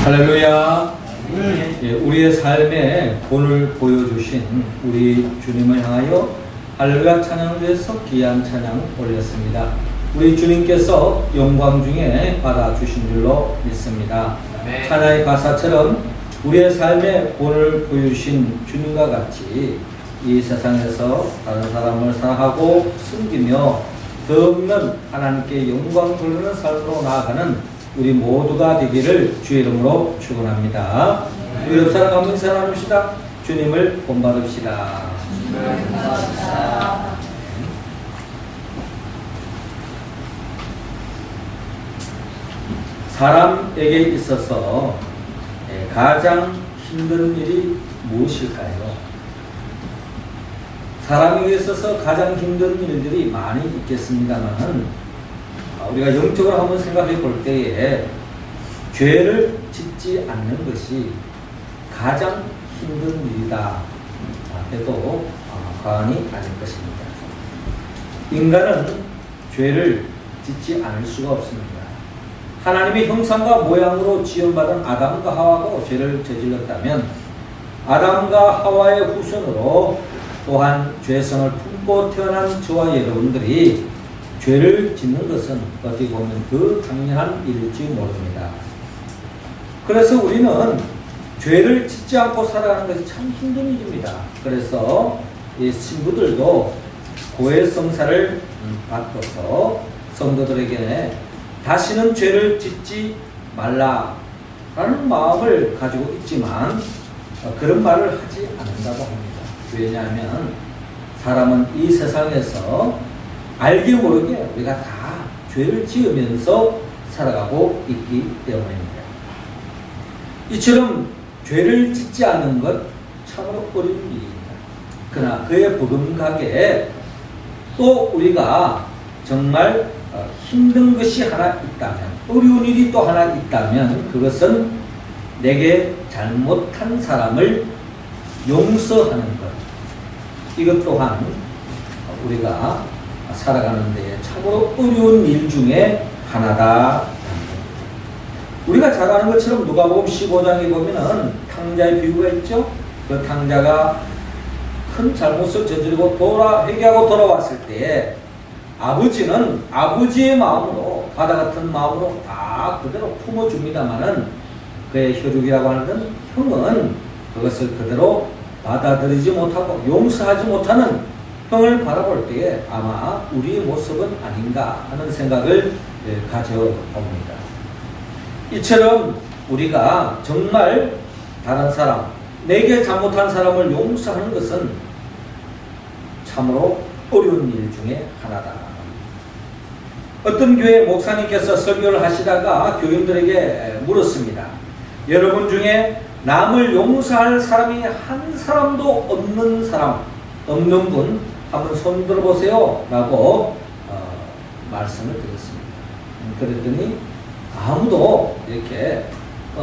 할렐루야. 예, 우리의 삶에 본을 보여주신 우리 주님을 향하여 할렐루야 찬양을 위해서 귀한 찬양 올렸습니다. 우리 주님께서 영광 중에 받아주신 줄로 믿습니다. 아멘. 찬양의 가사처럼 우리의 삶에 본을 보여주신 주님과 같이 이 세상에서 다른 사람을 사랑하고 섬기며 더 없는 하나님께 영광 돌리는 삶으로 나아가는 우리 모두가 되기를 주의 이름으로 축원합니다. 우리 옆 사람 한번 인사 나눕시다. 주님을 본받읍시다. 사람에게 있어서 가장 힘든 일이 무엇일까요? 사람에게 있어서 가장 힘든 일들이 많이 있겠습니다만 우리가 영적으로 한번 생각해 볼 때에 죄를 짓지 않는 것이 가장 힘든 일이다 해도 과언이 아닐 것입니다. 인간은 죄를 짓지 않을 수가 없습니다. 하나님의 형상과 모양으로 지음받은 아담과 하와가 죄를 저질렀다면 아담과 하와의 후손으로 또한 죄성을 품고 태어난 저와 여러분들이 죄를 짓는 것은 어떻게 보면 더 당연한 일일지 모릅니다. 그래서 우리는 죄를 짓지 않고 살아가는 것이 참 힘든 일입니다. 그래서 이 신부들도 고해성사를 바꿔서 성도들에게 다시는 죄를 짓지 말라라는 마음을 가지고 있지만 그런 말을 하지 않는다고 합니다. 왜냐하면 사람은 이 세상에서 알게 모르게 우리가 다 죄를 지으면서 살아가고 있기 때문입니다. 이처럼 죄를 짓지 않는 것 참으로 어려운 일입니다. 그러나 그에 버금가게 또 우리가 정말 힘든 것이 하나 있다면, 어려운 일이 또 하나 있다면 그것은 내게 잘못한 사람을 용서하는 것. 이것 또한 우리가 살아가는 데 참으로 어려운 일 중에 하나다. 우리가 잘 아는 것처럼 누가복음 15장에 보면은 탕자의 비유가 있죠. 그 탕자가 큰 잘못을 저지르고 회개하고 돌아왔을 때 아버지는 아버지의 마음으로, 바다 같은 마음으로 다 그대로 품어줍니다마는 그의 혈육이라고 하는 형은 그것을 그대로 받아들이지 못하고 용서하지 못하는 형을 바라볼 때에 아마 우리의 모습은 아닌가 하는 생각을 가져봅니다. 이처럼 우리가 정말 다른 사람, 내게 잘못한 사람을 용서하는 것은 참으로 어려운 일 중에 하나다. 어떤 교회 목사님께서 설교를 하시다가 교인들에게 물었습니다. 여러분 중에 남을 용서할 사람이 한 사람도 없는 분 한번 손 들어보세요 라고 말씀을 드렸습니다. 그랬더니 아무도 이렇게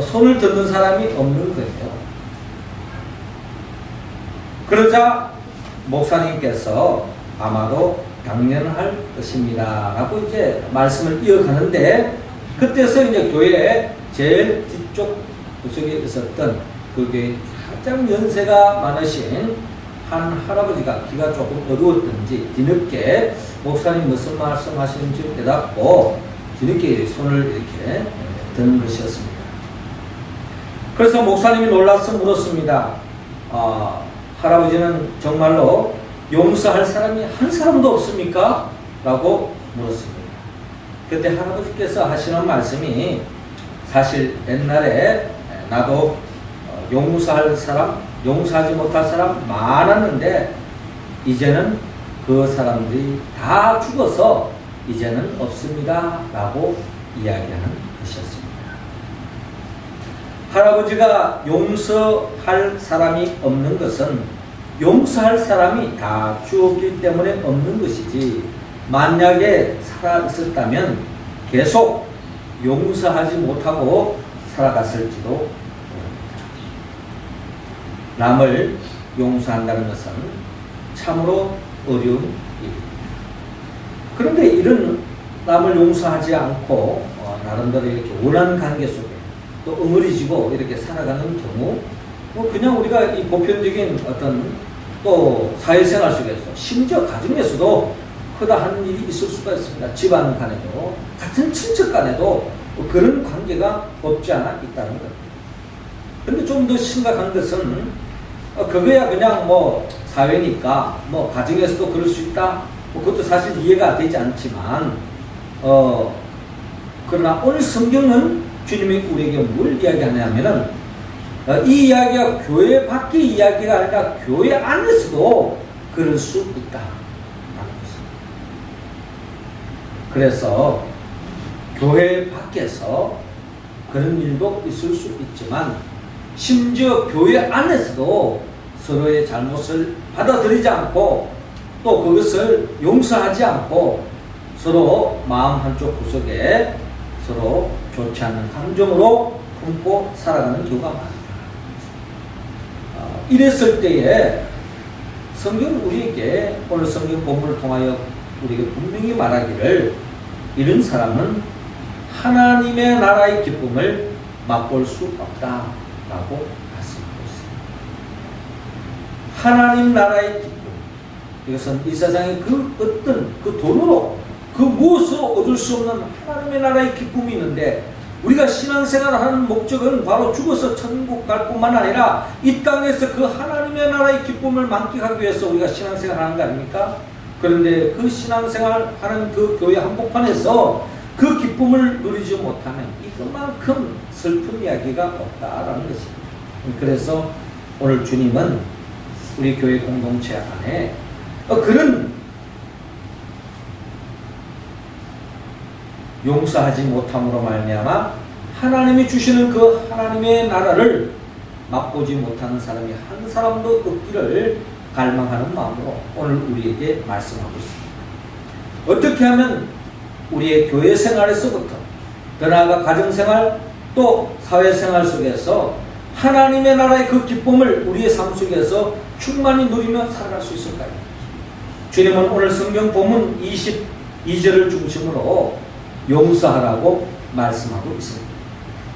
손을 드는 사람이 없는 거예요. 그러자 목사님께서 아마도 당연할 것입니다 라고 이제 말씀을 이어가는데, 그때서 이제 교회에 제일 뒤쪽 구석에 있었던 그게 가장 연세가 많으신 한 할아버지가 귀가 조금 어두웠던지 뒤늦게 목사님 무슨 말씀 하시는지 깨닫고 뒤늦게 손을 이렇게 드는 것이었습니다. 그래서 목사님이 놀라서 물었습니다. 할아버지는 정말로 용서할 사람이 한 사람도 없습니까? 라고 물었습니다. 그때 할아버지께서 하시는 말씀이, 사실 옛날에 나도 용서할 사람, 용서하지 못할 사람 많았는데 이제는 그 사람들이 다 죽어서 이제는 없습니다 라고 이야기하는 것이었습니다. 할아버지가 용서할 사람이 없는 것은 용서할 사람이 다 죽었기 때문에 없는 것이지, 만약에 살아 있었다면 계속 용서하지 못하고 살아갔을지도 모릅니다. 남을 용서한다는 것은 참으로 어려운 일입니다. 그런데 이런 남을 용서하지 않고 나름대로 이렇게 원하는 관계 속에 또 응어리지고 이렇게 살아가는 경우, 뭐 그냥 우리가 이 보편적인 어떤 또 사회생활 속에서 심지어 가정에서도 크다한 일이 있을 수가 있습니다. 집안 간에도 같은 친척 간에도 뭐 그런 관계가 없지 않아 있다는 것. 그런데 좀 더 심각한 것은 그거야 그냥 뭐 사회니까 뭐 가정에서도 그럴 수 있다. 뭐 그것도 사실 이해가 되지 않지만 그러나 오늘 성경은 주님이 우리에게 뭘 이야기하냐면은 이 이야기가 교회 밖의 이야기가 아니라 교회 안에서도 그럴 수 있다. 그래서 교회 밖에서 그런 일도 있을 수 있지만 심지어 교회 안에서도 서로의 잘못을 받아들이지 않고 또 그것을 용서하지 않고 서로 마음 한쪽 구석에 서로 좋지 않은 감정으로 품고 살아가는 경우가 많다. 이랬을 때에 성경은 우리에게 오늘 성경 본문을 통하여 우리에게 분명히 말하기를 이런 사람은 하나님의 나라의 기쁨을 맛볼 수 없다라고 말씀하고 있습니다. 하나님 나라의 기쁨, 이것은 이 세상의 그 어떤 그 돈으로 그 무엇으로 얻을 수 없는 하나님의 나라의 기쁨이 있는데 우리가 신앙생활을 하는 목적은 바로 죽어서 천국 갈 뿐만 아니라 이 땅에서 그 하나님의 나라의 기쁨을 만끽하기 위해서 우리가 신앙생활을 하는 거 아닙니까? 그런데 그 신앙생활 하는 그 교회 한복판에서 그 기쁨을 누리지 못하면 이것만큼 슬픈 이야기가 없다라는 것입니다. 그래서 오늘 주님은 우리 교회 공동체 안에 그런 용서하지 못함으로 말미암아 하나님이 주시는 그 하나님의 나라를 맛보지 못하는 사람이 한 사람도 없기를 갈망하는 마음으로 오늘 우리에게 말씀하고 있습니다. 어떻게 하면 우리의 교회 생활에서부터 더 나아가 가정생활 또 사회생활 속에서 하나님의 나라의 그 기쁨을 우리의 삶 속에서 충만히 누리며 살아갈 수 있을까요? 주님은 오늘 성경 본문 22절을 중심으로 용서하라고 말씀하고 있습니다.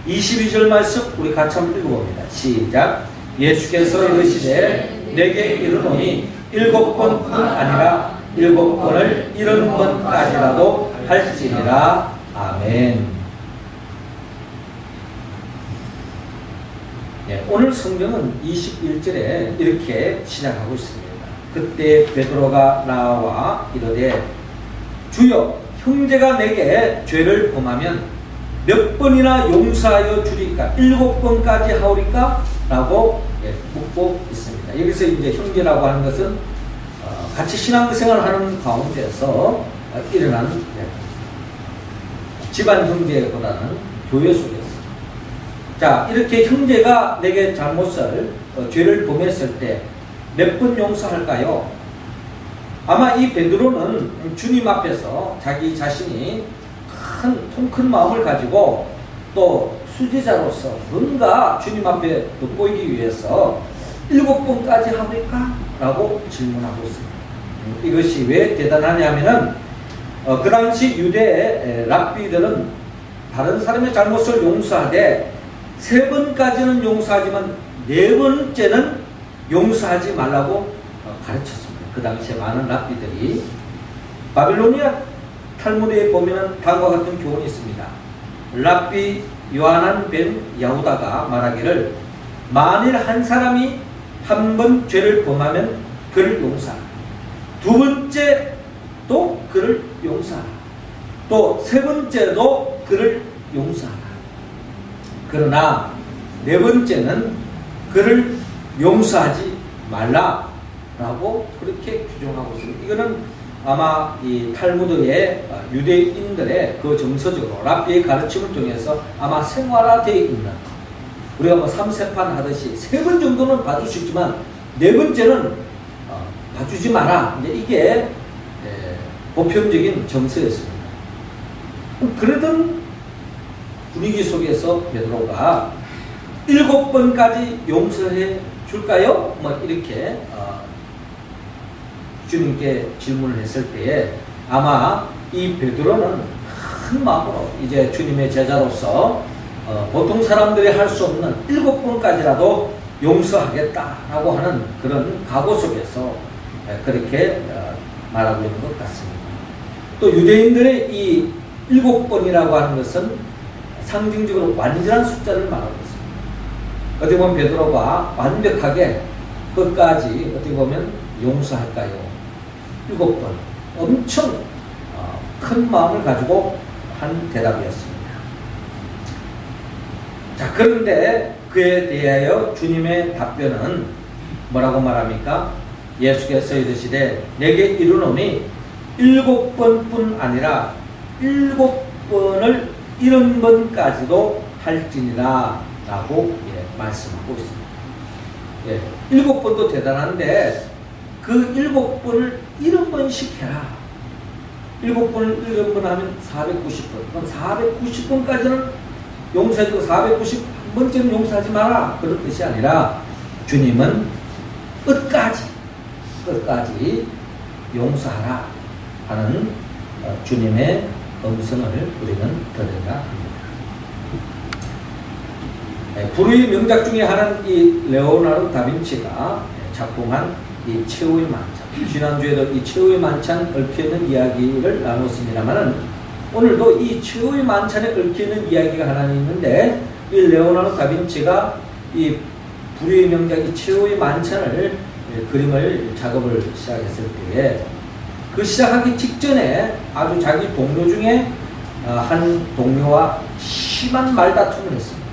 22절 말씀 우리 같이 한번 읽어봅니다. 시작. 예수께서 이르시되 내게 이르노니 7번뿐 아니라 7번을 70번까지라도 할지니라. 아멘. 네, 오늘 성경은 21절에 이렇게 시작하고 있습니다. 그때 베드로가 나와 이르되 주여 형제가 내게 죄를 범하면 몇 번이나 용서하여 주리까? 7번까지 하오리까? 라고 묻고 있습니다. 여기서 이제 형제라고 하는 것은 같이 신앙생활 하는 가운데서 일어나는 집안 형제보다는 교회 속에서. 자, 이렇게 형제가 내게 잘못을, 죄를 범했을 때 몇 번 용서할까요? 아마 이 베드로는 주님 앞에서 자기 자신이 통 큰 마음을 가지고 또 수제자로서 뭔가 주님 앞에 돋보이기 위해서 7번까지 합니까? 라고 질문하고 있습니다. 이것이 왜 대단하냐면은 그 당시 유대 랍비들은 다른 사람의 잘못을 용서하되 3번까지는 용서하지만 4번째는 용서하지 말라고 가르쳤습니다. 그 당시에 많은 랍비들이 바빌로니아 탈무드에 보면은 다음과 같은 교훈이 있습니다. 랍비 요하난 벤 야후다가 말하기를 만일 한 사람이 한 번 죄를 범하면 그를 용서하라. 2번째도 그를 용서하라. 또 3번째도 그를 용서하라. 그러나 4번째는 그를 용서하지 말라라고 그렇게 규정하고 있습니다. 이거는 아마 이 탈무드의 유대인들의 그 정서적으로 랍비의 가르침을 통해서 아마 생활화되어 있는, 우리가 뭐 3세판 하듯이 3번 정도는 봐줄 수 있지만 4번째는 봐주지 마라. 이제 이게 보편적인 정서였습니다. 그러던 분위기 속에서 베드로가 7번까지 용서해 줄까요? 뭐 이렇게 주님께 질문을 했을 때에 아마 이 베드로는 큰 마음으로 이제 주님의 제자로서 보통 사람들이 할 수 없는 7번까지라도 용서하겠다라고 하는 그런 각오 속에서 그렇게 말하고 있는 것 같습니다. 또 유대인들의 이 7번이라고 하는 것은 상징적으로 완전한 숫자를 말하고 있습니다. 어떻게 보면 베드로가 완벽하게 끝까지 어떻게 보면 용서할까요? 7번. 엄청 큰 마음을 가지고 한 대답이었습니다. 자, 그런데 그에 대하여 주님의 답변은 뭐라고 말합니까? 예수께서 이르시되 내게 이르노니 7번뿐 아니라 7번을 70번까지도 할지니라 라고 말씀하고 있습니다. 7번도 대단한데 그 7번을 70번씩 해라. 7번을 70번 하면 490번. 그럼 490번까지는 용서해주고 491번째는 용서하지 마라. 그런 뜻이 아니라 주님은 끝까지 용서하라 하는 주님의 음성을 우리는 들어야 합니다. 불후의 명작 중에 하나는 이 레오나르도 다빈치가 작품한 이 최후의 만찬. 지난주에도 이 최후의 만찬 얽혀있는 이야기를 나눴습니다만은 오늘도 이 최후의 만찬에 얽혀있는 이야기가 하나 있는데 이 레오나르도 다빈치가 이 불후의 명작 이 최후의 만찬을 그림을 작업을 시작했을 때에 그 시작하기 직전에 아주 자기 동료 중에 한 동료와 심한 말다툼을 했습니다.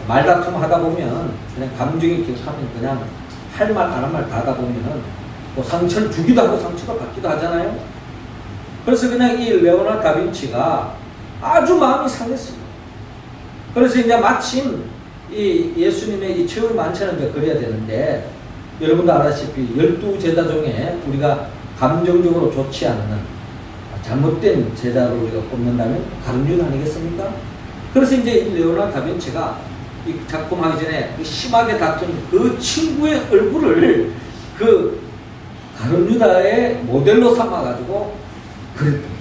말다툼 하다 보면 그냥 감정이 격하면 그냥 할 말 안 할 말 다 하다 보면 뭐 상처를 주기도 하고 상처가 받기도 하잖아요. 그래서 그냥 이 레오나르도 다빈치가 아주 마음이 상했습니다. 그래서 이제 마침 이 예수님의 이 최후의 만찬을 이제 그려야 되는데 여러분도 알다시피 12제자 중에 우리가 감정적으로 좋지 않는 잘못된 제자로 우리가 꼽는다면 가룟유다 아니겠습니까? 그래서 이제 이 레오나르도 다빈치가 이 작품하기 전에 심하게 다툰 그 친구의 얼굴을 그 가룟유다의 모델로 삼아가지고 그랬던 거죠.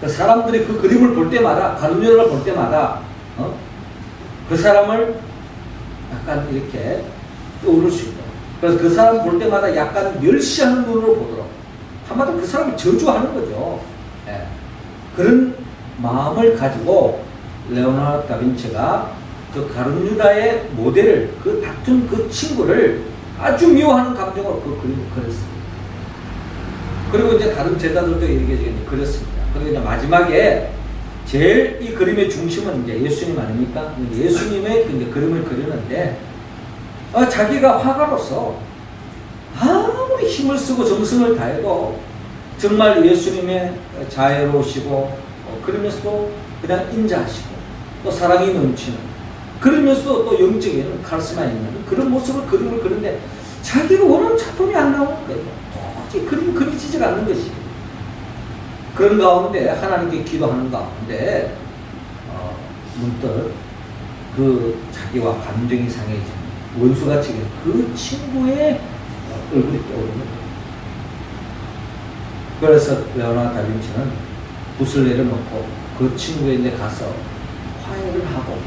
그러니까 사람들이 그 그림을 볼 때마다, 가룟유다를 볼 때마다 그 사람을 약간 이렇게 떠오를 수 있도록, 그래서 그 사람 볼 때마다 약간 멸시하는 눈으로 보도록, 한마디로 그 사람을 저주하는 거죠. 그런 마음을 가지고 레오나르도 다빈치가 그 가룟유다의 모델을, 그 다툰 그 친구를 아주 미워하는 감정으로 그 그림을 그렸습니다. 그리고 이제 다른 제자들도 이렇게 그렸습니다. 그리고 이제 마지막에 제일 이 그림의 중심은 이제 예수님 아닙니까? 예수님의 이제 그림을 그리는데 자기가 화가로서 아무리 힘을 쓰고 정성을 다해도 정말 예수님의 자애로우시고 그러면서도 그냥 인자하시고 또 사랑이 넘치는, 그러면서도 또 영적인 카리스마 있는 그런 모습을 그림을 그리는데 자기가 원하는 작품이 안 나오는 거예요. 도저히 그림이 그려지지가 않는 것이. 그런 가운데 하나님께 기도하는 가운데 문득 그 자기와 감정이 상해진 원수같이 그 친구의 얼굴이 떠오르는 거예요. 그래서 레오나르도 다빈치는 붓을 내려놓고 그 친구의 데 가서 화해를 하고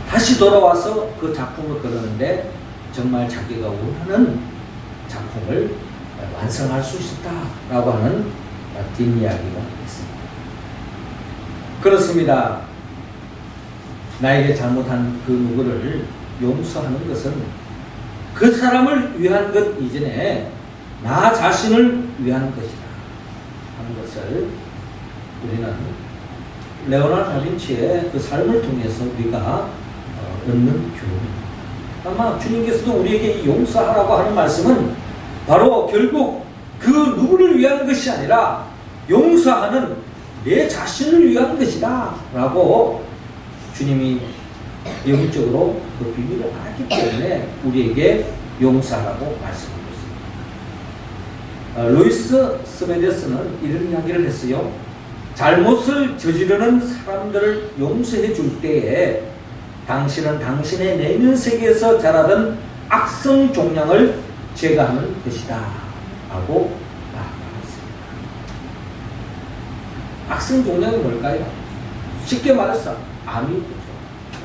다시 돌아와서 그 작품을 그리는데 정말 자기가 원하는 작품을 완성할 수 있었다라고 하는 뒷이야기가 있습니다. 그렇습니다. 나에게 잘못한 그 누구를 용서하는 것은 그 사람을 위한 것 이전에 나 자신을 위한 것이다 하는 것을 우리는 레오나르도 다빈치의 그 삶을 통해서 우리가 얻는 교훈입니다. 아마 주님께서도 우리에게 이 용서하라고 하는 말씀은 바로 결국 그 누구를 위한 것이 아니라 용서하는 내 자신을 위한 것이다 라고 주님이 영적으로 그 비밀을 알았기 때문에 우리에게 용서하라고 말씀하고 있습니다. 루이스 스메데스는 이런 이야기를 했어요. 잘못을 저지르는 사람들을 용서해 줄 때에 당신은 당신의 내면 세계에서 자라던 악성 종양을 제거하는 것이다 라고 말했습니다. 악성 종양이 뭘까요? 쉽게 말해서 암이 되죠.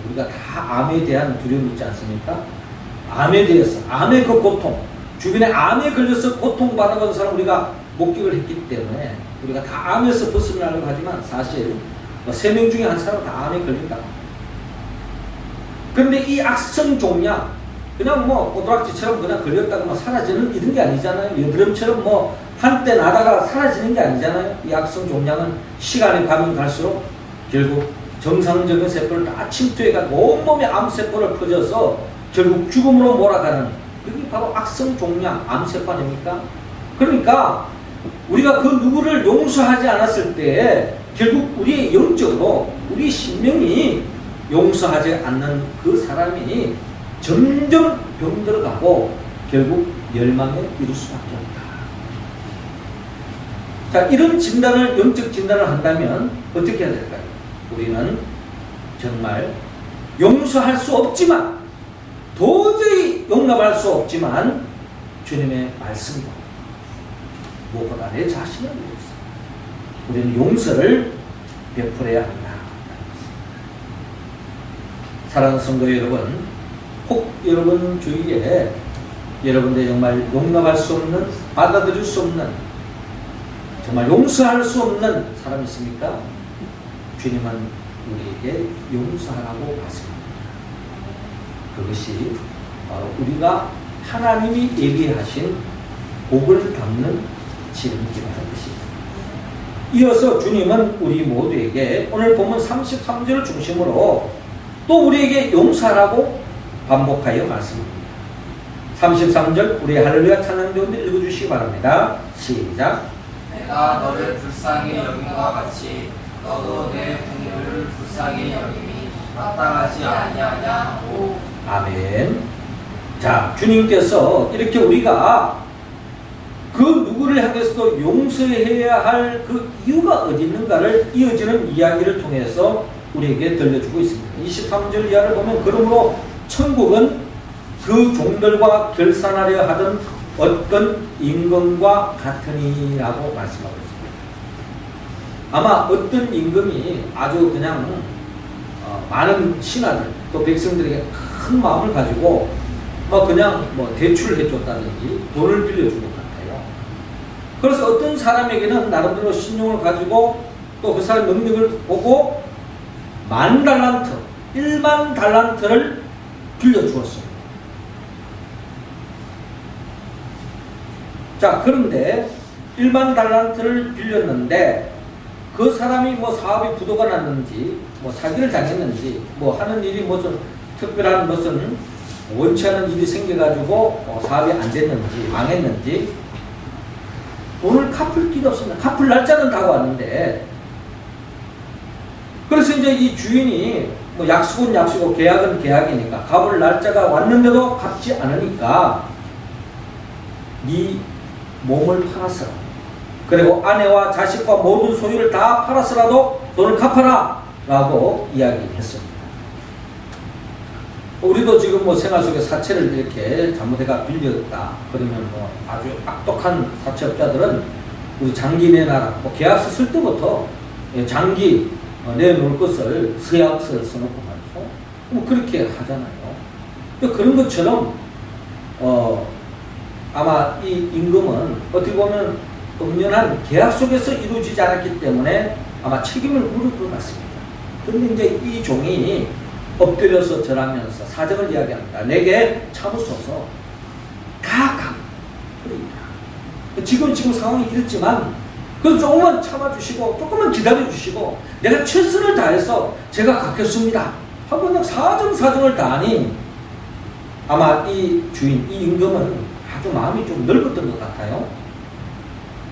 우리가 다 암에 대한 두려움이 있지 않습니까? 암에 대해서, 암의 그 고통, 주변에 암에 걸려서 고통받아본 사람 우리가 목격을 했기 때문에 우리가 다 암에서 벗어나려고 하지만 사실 3명 중에 한 사람은 다 암에 걸린다. 그런데 이 악성 종양, 그냥 뭐 오도락지처럼 그냥 걸렸다가 사라지는 이런 게 아니잖아요. 여드름처럼 뭐 한때 나다가 사라지는 게 아니잖아요. 이 악성 종양은 시간이 가면 갈수록 결국 정상적인 세포를 다 침투해가지고 온몸에 암세포를 퍼져서 결국 죽음으로 몰아가는, 그게 바로 악성 종양 암세포 아닙니까? 그러니까 우리가 그 누구를 용서하지 않았을 때 결국 우리의 영적으로 우리 심령이 용서하지 않는 그 사람이 점점 병들어가고 결국 멸망에 이를 수밖에 없다. 자, 이런 진단을, 영적 진단을 한다면 어떻게 해야 될까요? 우리는 정말 용서할 수 없지만, 도저히 용납할 수 없지만 주님의 말씀과 무엇보다 내 자신을 위해서 우리는 용서를 베풀어야 한다. 사랑하는 성도 여러분, 혹 여러분 주위에 여러분들 정말 용납할 수 없는, 받아들일 수 없는, 정말 용서할 수 없는 사람이 있습니까? 주님은 우리에게 용서하라고 말씀합니다. 그것이 바로 우리가 하나님이 예비하신 복을 담는 지름길이라는 것입니다. 이어서 주님은 우리 모두에게 오늘 본문 33절을 중심으로 또 우리에게 용서하라고 반복하여 말씀합니다. 33절 우리 할렐루야 찬양 배우들 읽어주시기 바랍니다. 시작. 내가 너를 불쌍히 여김과 같이 너도 내 분노를 불쌍히 여김이 마땅하지 아니하냐고. 아멘. 자, 주님께서 이렇게 우리가 그 누구를 향해서도 용서해야 할 그 이유가 어디 있는가를 이어지는 이야기를 통해서 우리에게 들려주고 있습니다. 23절 이하를 보면 그러므로 천국은 그 종들과 결산하려 하던 어떤 임금과 같으니라고 말씀하고 있습니다. 아마 어떤 임금이 아주 그냥 많은 신하들 또 백성들에게 큰 마음을 가지고 그냥 대출을 해줬다든지 돈을 빌려준 것 같아요. 그래서 어떤 사람에게는 나름대로 신용을 가지고 또 그 사람 능력을 보고 10,000달란트, 10,000달란트를 빌려주었습니다. 자, 그런데 10,000달란트를 빌렸는데 그 사람이 사업이 부도가 났는지 사기를 당했는지 하는 일이 무슨 특별한 무슨 원치 않은 일이 생겨가지고 사업이 안 됐는지 망했는지 돈을 갚을 길이 없습니다. 갚을 날짜는 다 왔는데, 그래서 이제 이 주인이 약속은 약속이고 계약은 계약이니까 갚을 날짜가 왔는데도 갚지 않으니까 네 몸을 팔았어라. 그리고 아내와 자식과 모든 소유를 다 팔았으라도 돈을 갚아라 라고 이야기했습니다. 우리도 지금 생활 속에 사채를 이렇게 잘못해가 빌렸다 그러면 아주 악독한 사채업자들은 우리 장기 내놔라, 계약서 쓸 때부터 장기 내놓을 것을 서약서를 써놓고 말이죠. 그렇게 하잖아요. 그런 것처럼 아마 이 임금은 어떻게 보면 엄연한 계약 속에서 이루어지지 않았기 때문에 아마 책임을 물을 것 같습니다. 그런데 이제 이 종이 엎드려서 절하면서 사정을 이야기합니다. 내게 참으소서. 그러니까 지금 상황이 이렇지만 그래서 조금만 참아주시고 조금만 기다려주시고 내가 최선을 다해서 제가 갚겠습니다 하고 그냥 사정을 다하니 아마 이 주인, 이 임금은 아주 마음이 좀 넓었던 것 같아요.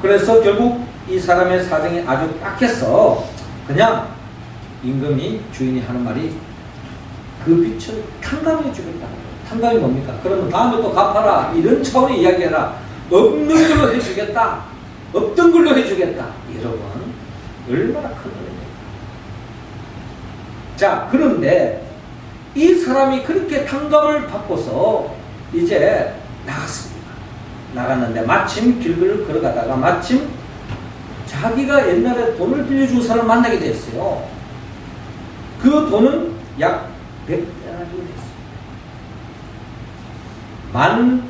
그래서 결국 이 사람의 사정이 아주 딱해서 그냥 임금이, 주인이 하는 말이 그 빚을 탕감해 주겠다. 탕감이 뭡니까? 그러면 다음에 또 갚아라. 이런 차원의 이야기해라. 없는 걸로 해주겠다. 없던 걸로 해주겠다. 여러분, 얼마나 큰 은혜입니까? 자, 그런데 이 사람이 그렇게 탕감을 받고서 이제 나갔습니다. 나갔는데 마침 길을 걸어가다가 마침 자기가 옛날에 돈을 빌려준 사람을 만나게 됐어요. 그 돈은 약 100데나리온이 됐어요. 만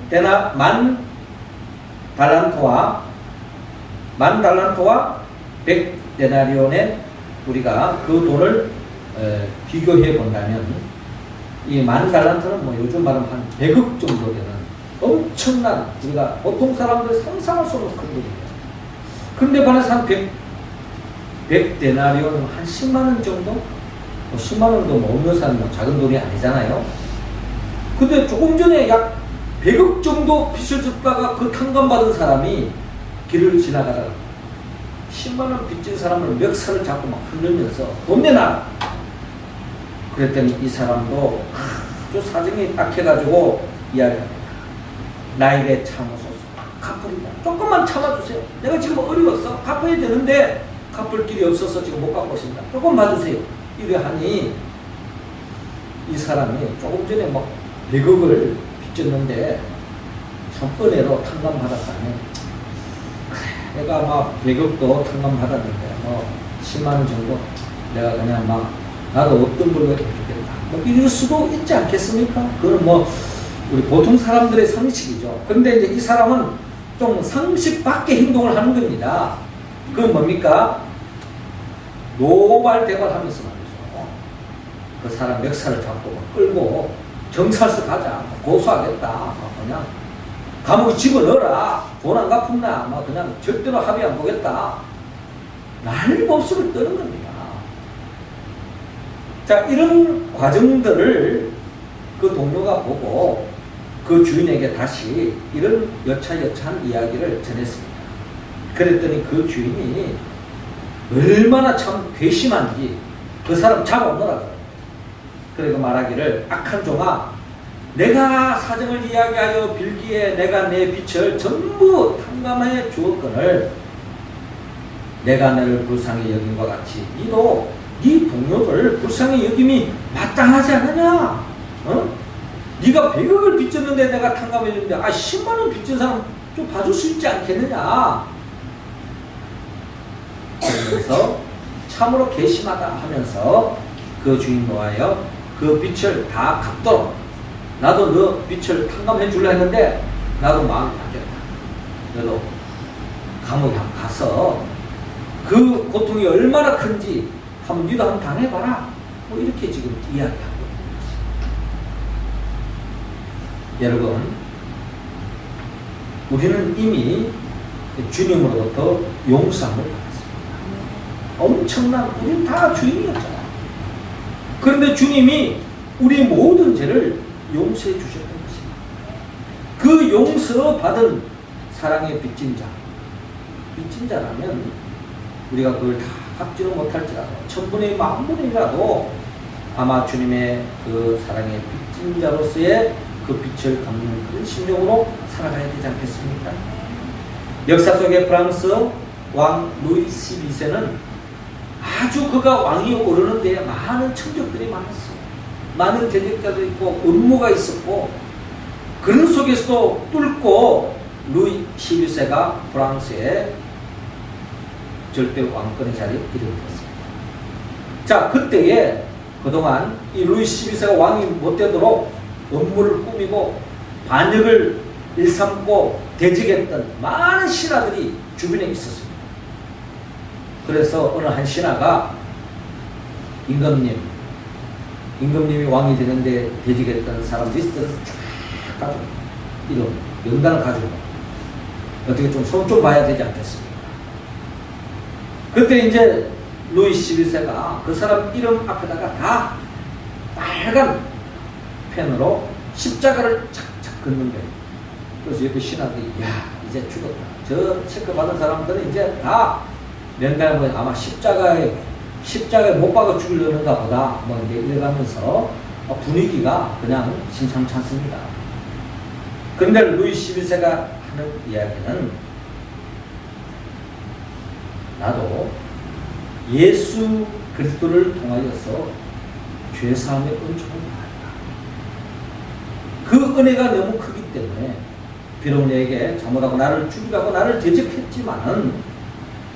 달란트와 100데나리온의 우리가 그 돈을 비교해 본다면 이 만 달란트는 뭐 요즘 말하면 한 100억 정도 되는 엄청난 우리가 보통 사람들이 상상할 수 없는 큰 돈이에요. 그런데 반해서 한 100데나리온은 한 10만 원 정도? 뭐 10만 원도 뭐 없는 사람 작은 돈이 아니잖아요. 근데 조금 전에 약 100억 정도 빚을 졌다가 그 탕감받은 사람이 길을 지나가다가 10만 원 빚진 사람을 멱살을 잡고 막 흔들면서 돈 내놔! 그랬더니 이 사람도 아주 사정이 딱해가지고 이야기합니다. 나에게 참으소서. 갚으리라. 조금만 참아주세요. 내가 지금 어려웠어. 갚아야 되는데 갚을 길이 없어서 지금 못 갚고 있습니다. 조금 봐주세요. 이래 하니 이 사람이 조금 전에 막 100억을 빚졌는데 참 은혜로 탕감받았다면 그래 내가 막 100억도 탕감받았는데 뭐 10만 원 정도 내가 그냥 막 나도 없던 걸로 해주겠다. 뭐 이럴 수도 있지 않겠습니까? 그건 뭐 우리 보통 사람들의 상식이죠. 그런데 이제 이 사람은 좀 상식 밖의 행동을 하는 겁니다. 그건 뭡니까? 노발대발하면서 말이죠. 그 사람 멱살을 잡고 끌고 경찰서 가자. 고소하겠다. 그냥 감옥에 집어넣어라. 돈 안 갚은다. 막 그냥 절대로 합의 안 보겠다. 난리법석을 떠는 겁니다. 자, 이런 과정들을 그 동료가 보고 그 주인에게 다시 이런 여차여차한 이야기를 전했습니다. 그랬더니 그 주인이 얼마나 참 괘씸한지 그 사람 잡아오너라고요. 그리고 말하기를 악한 종아 내가 사정을 이야기하여 빌기에 내가 내 빚을 전부 탕감해 주었거늘 내가 너를 불쌍히 여긴과 같이 니도 네 동료를 불쌍히 여김이 마땅하지 않느냐? 어? 네가 100억을 빚졌는데 내가 탕감해 주는데 10만 원 빚진 사람 좀 봐줄 수 있지 않겠느냐? 그러면서 참으로 괘씸하다 하면서 그 주인 노하여 그 빚을 다 갚도록 나도 너 빚을 탕감해 줄라 했는데 나도 마음이 바뀌었다. 너도 감옥에 한번 가서 그 고통이 얼마나 큰지 한번 니도 한번 당해봐라. 뭐 이렇게 지금 이야기하고 있는 것이죠. 여러분, 우리는 이미 주님으로부터 용서함을 받았습니다. 엄청난, 우리는 다 주인이었잖아요. 그런데 주님이 우리 모든 죄를 용서해 주셨던 것입니다. 그 용서받은 사랑의 빚진 자라면 우리가 그걸 다 갚지는 못할지라도 1000분의 10,000분이라도 아마 주님의 그 사랑의 빚진 자로서의 그 빚을 갚는 그런 심령으로 살아가야 되지 않겠습니까? 역사 속의 프랑스 왕 루이 12세는 아주 그가 왕이 오르는 데에 많은 청적들이 많았어요. 많은 대적자도 있고 음모가 있었고 그런 속에서도 뚫고 루이 12세가 프랑스에 절대 왕권의 자리에 이르렀습니다. 자, 그때에 그동안 이 루이 12세가 왕이 못 되도록 음모를 꾸미고 반역을 일삼고 대적했던 많은 신하들이 주변에 있었습니다. 그래서 어느 한 신하가 임금님이 왕이 되는데 대적했던 사람 리스트를 쫙 가지고 이런 명단을 가지고 어떻게 좀 손 좀 봐야 되지 않겠습니까? 그때 이제 루이 11세가 그 사람 이름 앞에다가 다 빨간 펜으로 십자가를 착착 긋는 거예요. 그래서 옆에 신하들이 야 이제 죽었다. 저 체크받은 사람들은 이제 다 명단에 보면 아마 십자가에 못 박아 죽이려는가 보다 뭐 이제 이래가면서 분위기가 그냥 심상치 않습니다. 그런데 루이 11세가 하는 이야기는 나도 예수 그리스도를 통하여서 죄사함의 은총을 받았다. 그 은혜가 너무 크기 때문에 비록 내게 잘못하고 나를 죽이라고 나를 대적했지만은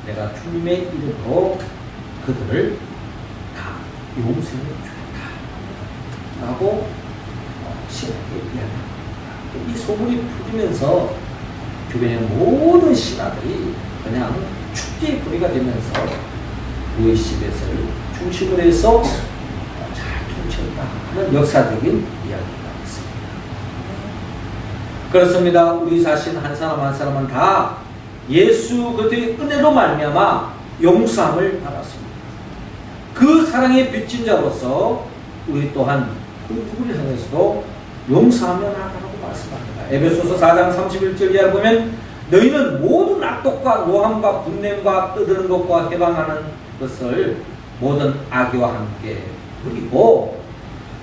내가 주님의 이름으로 그들을 다 용서는 좋다 라고 신학에 이야기합니다. 이 소문이 퍼지면서 주변의 모든 신하들이 그냥 축제의 뿌리가 되면서 의시베스를 중심으로 해서 잘 통치했다 하는 역사적인 이야기가 있습니다. 그렇습니다. 우리 자신 한 사람 한 사람은 다 예수 그리스도의 은혜로 말미암아 용서함을 받았습니다. 그 사랑의 빚진 자로서 우리 또한 그 누구를 향해서도 용서하며 나아가라고 말씀합니다. 에베소서 4장 31절 이하를 보면 너희는 모든 악독과 노함과 분냄과 떠드는 것과 해방하는 것을 모든 악의와 함께 버리고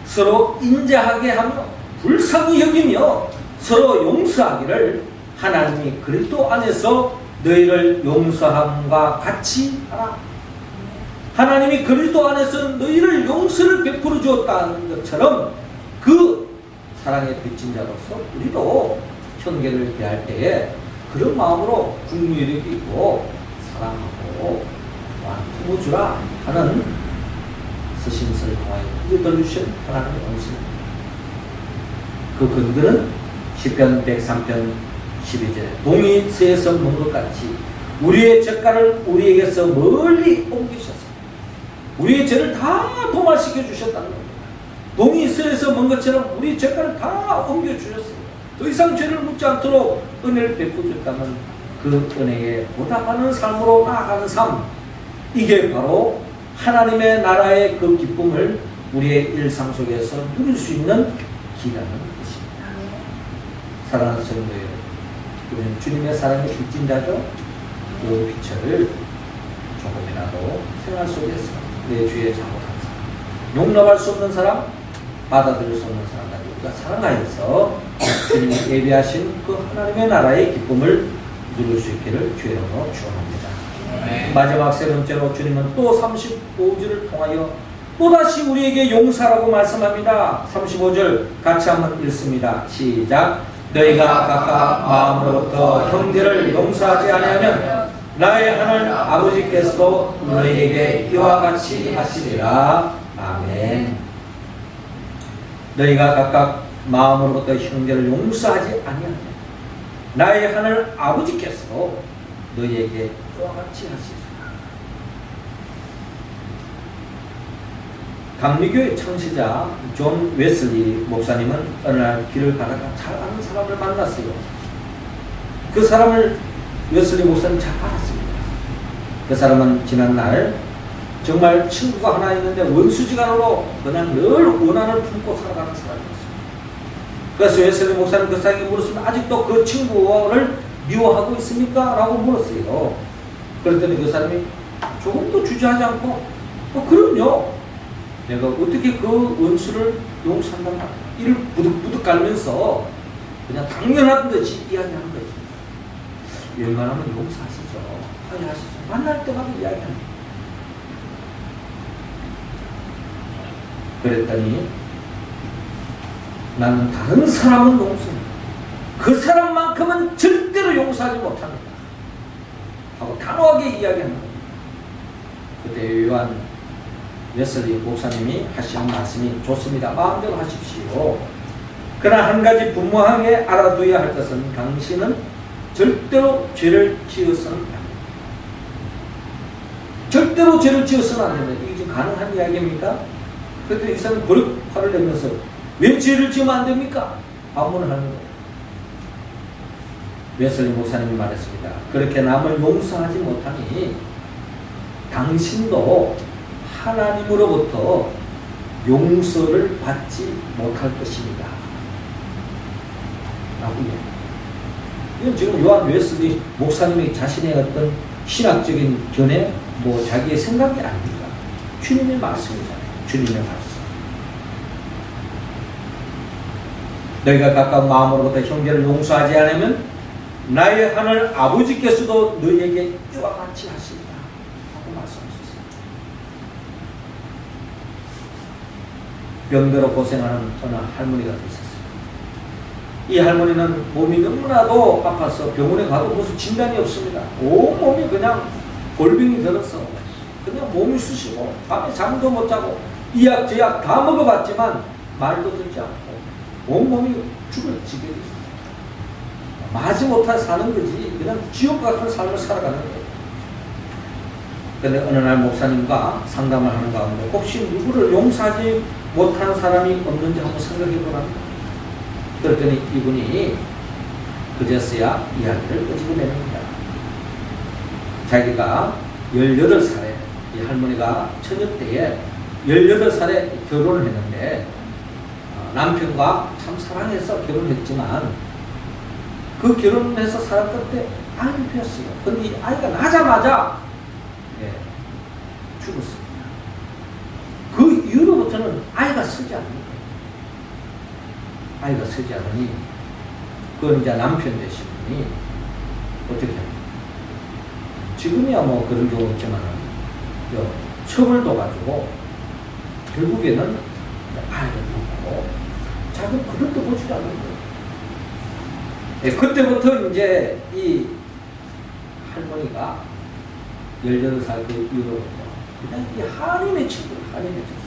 서로 인자하게 하며 불쌍히 여기며 서로 용서하기를 하나님이 그리스도 안에서 너희를 용서함과 같이 하라. 하나님이 그리스도 안에서 너희를 용서를 베풀어 주었다는 것처럼 그 사랑의 빚진 자로서 우리도 형제를 대할 때에 그런 마음으로 국민이 있고 사랑하고 품어주라 하는 서신서를 통하여 읽어주신 하나님의恩賜. 그 근거는 시편 103편 12절에 동이 새에서 먼 것 같이 우리의 젓갈을 우리에게서 멀리 옮기셨습니다. 우리의 죄를 다 도말시켜 주셨다는 겁니다. 동이 새에서 먼 것처럼 우리의 젓갈을 다 옮겨주셨습니다. 더 이상 죄를 묻지 않도록 은혜를 베풀어줬다면 그 은혜에 보답하는 삶으로 나아가는 삶, 이게 바로 하나님의 나라의 그 기쁨을 우리의 일상 속에서 누릴 수 있는 길이라는 것입니다. 사랑하는 성도 여러분, 우리는 주님의 사랑의 빚진 자죠. 그 빛을 조금이라도 생활 속에서 내 주위에 잘못한 사람, 용납할 수 없는 사람, 받아들일 수 없는 사람까지 우리가 사랑하여서 주님이 예비하신 그 하나님의 나라의 기쁨을 누릴 수 있기를 주의 이름으로 축원합니다. 마지막 세 번째로 주님은 또 35절을 통하여 또다시 우리에게 용서라고 말씀합니다. 35절 같이 한번 읽습니다. 시작. 너희가 각각 마음으로부터 형제를 용서하지 아니하면 나의 하늘 아버지께서도 너희에게 이와 같이 하시리라. 아멘. 너희가 각각 마음으로부터 형제를 용서하지 아니하면 나의 하늘 아버지께서도 너희에게 이와 같이 하시리라. 감리교의 창시자 존 웨슬리 목사님은 어느 날 길을 가다가 잘 아는 사람을 만났어요. 그 사람을 웨슬리 목사님 잘 알았습니다. 그 사람은 지난날 정말 친구가 하나 있는데 원수지간으로 그냥 늘 원한을 품고 살아가는 사람이었어요. 그래서 웨슬리 목사님 그 사람에게 물었습니다. 아직도 그 친구를 미워하고 있습니까? 라고 물었어요. 그랬더니 그 사람이 조금도 주저하지 않고 그럼요. 내가 어떻게 그 원수를 용서한단가? 이를 부득부득 갈면서 그냥 당연한 듯이 이야기하는 거죠. 웬만하면 용서하시죠. 화해하시죠. 만날 때마다 이야기합니다. 그랬더니 나는 다른 사람은 용서합니다. 그 사람만큼은 절대로 용서하지 못합니다. 하고 단호하게 이야기하는 겁니다. 그때 요한 웨슬리 목사님이 하신 말씀이 좋습니다. 마음대로 하십시오. 그러나 한 가지 분명하게 알아둬야 할 것은 당신은 절대로 죄를 지어서는 안 됩니다. 절대로 죄를 지어서는 안 됩니다. 이게 지금 가능한 이야기입니까? 그때 이 사람이 버릇 화를 내면서 왜 죄를 지으면 안 됩니까? 반문을 하는 거예요. 웨슬리 목사님이 말했습니다. 그렇게 남을 용서하지 못하니 당신도 하나님으로부터 용서를 받지 못할 것입니다. 라고 이야기합니다. 이건 지금 요한 웨슬리 목사님이 자신의 어떤 신학적인 견해, 자기의 생각이 아닙니다. 주님의 말씀이잖아요. 주님의 말씀. 너희가 각각 마음으로부터 형제를 용서하지 않으면 나의 하늘 아버지께서도 너희에게 이와 같이 하시리라. 하고 말씀하셨습니다. 병들어 고생하는 어느 할머니가 있었어요. 이 할머니는 몸이 너무나도 아파서 병원에 가도 무슨 진단이 없습니다. 온몸이 그냥 골병이 들어서 그냥 몸이 쑤시고 밤에 잠도 못 자고 이 약 저 약 다 먹어봤지만 말도 듣지 않고 온몸이 죽을 지경이 있습니다. 마지못해 사는 거지 그냥 지옥 같은 삶을 살아가는 거예요. 그런데 어느 날 목사님과 상담을 하는 가운데 혹시 누구를 용서하지 못한 사람이 없는지 한번 생각해 보랍니다. 그랬더니 이분이 그제서야 이야기를 끄집어냅니다. 자기가 18살에 이 할머니가 처녀 때에 18살에 결혼을 했는데 남편과 참 사랑해서 결혼했지만 그 결혼해서 살았던 때 아이를 배웠어요. 그런데 이 아이가 나자마자 죽었습니다. 그 이후로부터는 아이가 서지 않습니다. 아이가 서지 않으니 그건 이제 남편 되신 분이 어떻게 합니까? 지금이야 뭐 그런 경우 있지만 처벌도 가지고 결국에는 아이를 놓고 자기 그릇도 보지도 않는 거예요. 그때부터 이제 이 할머니가 18살 그 이후로부터 그냥 이 한이 맺힌 거예요. 한이 맺혔어요.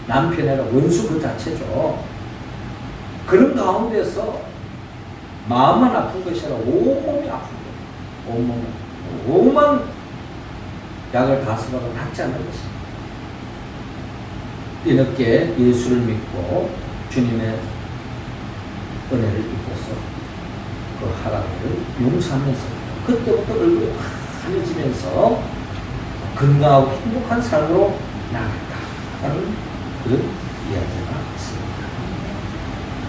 남편이라 원수 그 자체죠. 그런 가운데서 마음만 아픈 것이 아니라 온몸이 아픈 거예요. 온몸이. 오만 약을 다 써봐도 낫지 않는 것입니다. 뒤늦게 예수를 믿고 주님의 은혜를 입고서 그 할아버지를 용서하면서 그때부터 얼굴이 환해지면서 건강하고 행복한 삶으로 나아갔다는 그런 이야기가 있습니다.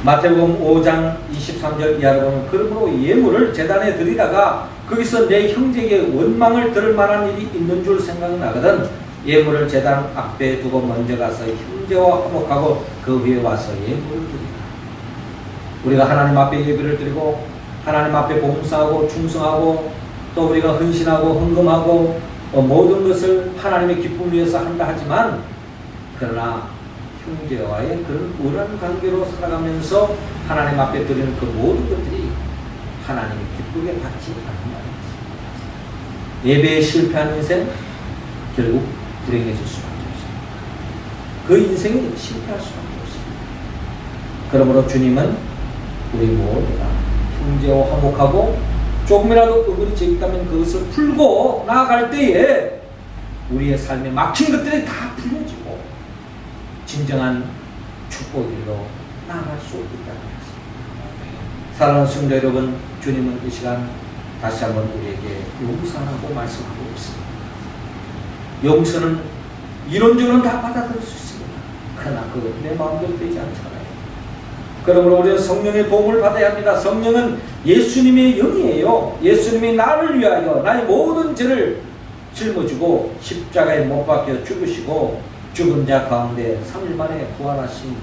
마태복음 5장 23절 이하를 보면 그러므로 예물을 제단에 드리다가 거기서 내 형제에게 원망을 들을 만한 일이 있는 줄 생각나거든 예물을 제단 앞에 두고 먼저 가서 형제와 화목하고 그 위에 와서 예물을 드리라. 우리가 하나님 앞에 예배를 드리고 하나님 앞에 봉사하고 충성하고 또 우리가 헌신하고 헌금하고 모든 것을 하나님의 기쁨을 위해서 한다 하지만 그러나 형제와의 그런 우란 관계로 살아가면서 하나님 앞에 드리는 그 모든 것들이 하나님이 기쁘게 받지 않는 말입니다. 예배에 실패한 인생 결국 불행해질 수밖에 없습니다. 그 인생이 실패할 수밖에 없습니다. 그러므로 주님은 우리 모두가 형제와 화목하고 조금이라도 의문이 제기다면 그것을 풀고 나아갈 때에 우리의 삶에 막힌 것들이 다 풀려지고 진정한 축복으로 나아갈 수 있다는 것입니다. 사랑하는 성도 여러분, 주님은 이 시간 다시 한번 우리에게 용서하라고 말씀하고 있습니다. 용서는 이론적으로는 다 받아들일 수 있습니다. 그러나 그건 내 마음대로 되지 않잖아요. 그러므로 우리는 성령의 도움을 받아야 합니다. 성령은 예수님의 영이에요. 예수님이 나를 위하여 나의 모든 죄를 짊어지고 십자가에 못 박혀 죽으시고 죽은 자 가운데 3일 만에 부활하신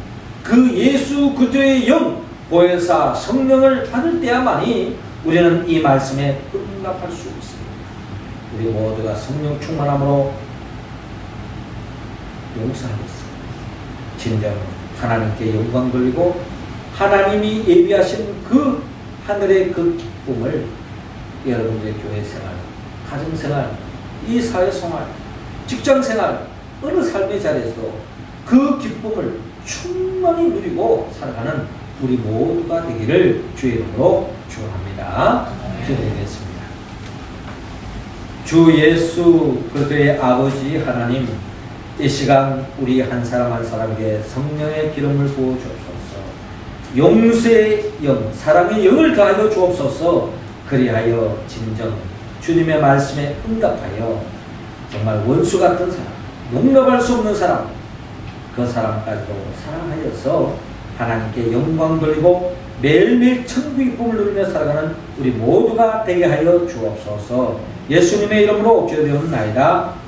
그 예수 그리스도의 영 보혜사 성령을 받을 때야만이 우리는 이 말씀에 응답할 수 있습니다. 우리 모두가 성령 충만함으로 용서하겠습니다. 진정 하나님께 영광 돌리고 하나님이 예비하신 그 하늘의 그 기쁨을 여러분들의 교회 생활, 가정 생활, 이 사회 생활, 직장 생활, 어느 삶의 자리에서도 그 기쁨을 충만히 누리고 살아가는 우리 모두가 되기를 주의 이름으로 축원합니다. 기도드리겠습니다. 주 예수 그리스도의 아버지 하나님, 이 시간 우리 한 사람 한 사람에게 성령의 기름을 부어 주옵소서. 용서의 영, 사랑의 영을 더하여 주옵소서. 그리하여 진정 주님의 말씀에 응답하여 정말 원수 같은 사람, 용납할 수 없는 사람, 그 사람까지도 사랑하여서 하나님께 영광 돌리고 매일매일 천국의 기쁨을 누리며 살아가는 우리 모두가 되게 하여 주옵소서. 예수님의 이름으로 기도드리옵나이다.